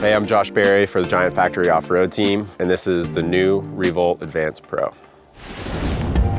Hey, I'm Josh Berry for the Giant Factory Off-Road team, and this is the new Revolt Advanced Pro.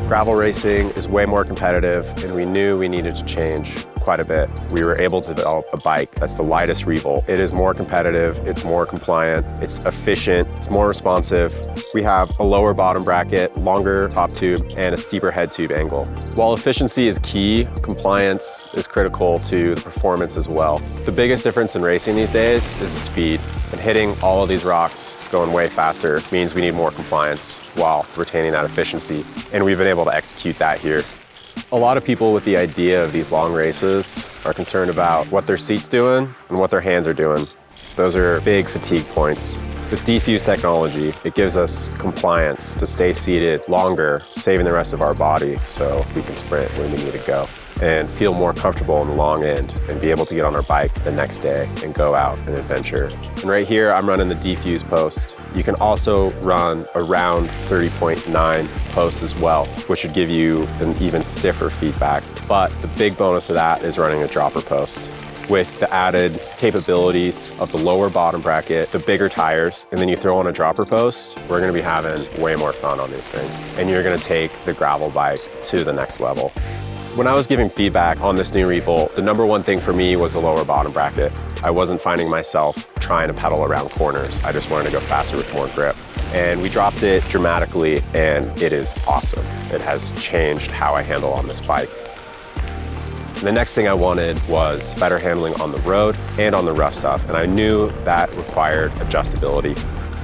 Gravel racing is way more competitive, and we knew we needed to change quite a bit. We were able to develop a bike that's the lightest Revolt. It is more competitive, it's more compliant, it's efficient, it's more responsive. We have a lower bottom bracket, longer top tube, and a steeper head tube angle. While efficiency is key, compliance is critical to the performance as well. The biggest difference in racing these days is the speed. And hitting all of these rocks going way faster means we need more compliance while retaining that efficiency. And we've been able to execute that here. A lot of people with the idea of these long races are concerned about what their seat's doing and what their hands are doing. Those are big fatigue points. With defuse technology, it gives us compliance to stay seated longer, saving the rest of our body so we can sprint when we need to go and feel more comfortable in the long end and be able to get on our bike the next day and go out and adventure. And right here, I'm running the defuse post. You can also run a round 30.9 post as well, which should give you an even stiffer feedback. But the big bonus of that is running a dropper post. With the added capabilities of the lower bottom bracket, the bigger tires, and then you throw on a dropper post, we're gonna be having way more fun on these things. And you're gonna take the gravel bike to the next level. When I was giving feedback on this new Revolt, the number one thing for me was the lower bottom bracket. I wasn't finding myself trying to pedal around corners. I just wanted to go faster with more grip. And we dropped it dramatically, and it is awesome. It has changed how I handle on this bike. The next thing I wanted was better handling on the road and on the rough stuff, and I knew that required adjustability.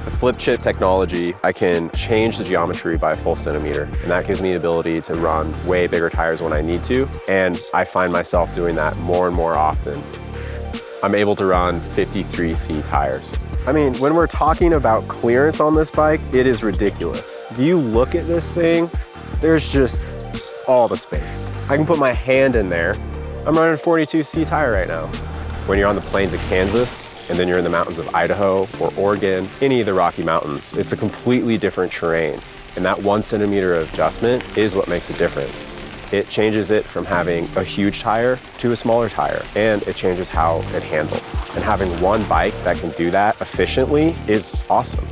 The flip chip technology, I can change the geometry by a full centimeter, and that gives me the ability to run way bigger tires when I need to, and I find myself doing that more and more often. I'm able to run 53C tires. I mean, when we're talking about clearance on this bike, it is ridiculous. If you look at this thing, there's just all the space. I can put my hand in there. I'm running a 42C tire right now. When you're on the plains of Kansas, and then you're in the mountains of Idaho or Oregon, any of the Rocky Mountains, it's a completely different terrain. And that 1 centimeter of adjustment is what makes a difference. It changes it from having a huge tire to a smaller tire, and it changes how it handles. And having one bike that can do that efficiently is awesome.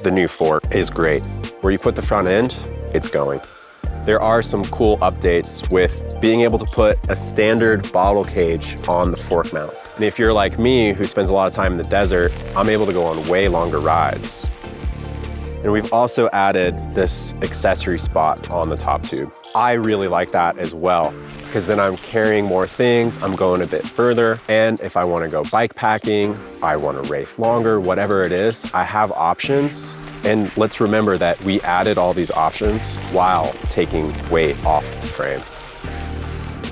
The new fork is great. Where you put the front end, it's going. There are some cool updates with being able to put a standard bottle cage on the fork mounts. And if you're like me, who spends a lot of time in the desert, I'm able to go on way longer rides. And we've also added this accessory spot on the top tube. I really like that as well, because then I'm carrying more things, I'm going a bit further, and if I want to go bike packing, I want to race longer, whatever it is, I have options. And let's remember that we added all these options while taking weight off the frame.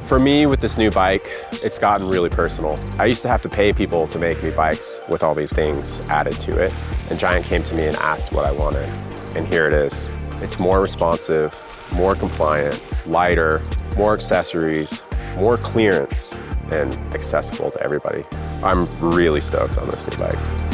For me, with this new bike, it's gotten really personal. I used to have to pay people to make me bikes with all these things added to it. And Giant came to me and asked what I wanted. And here it is. It's more responsive, more compliant, lighter, more accessories, more clearance, and accessible to everybody. I'm really stoked on this new bike.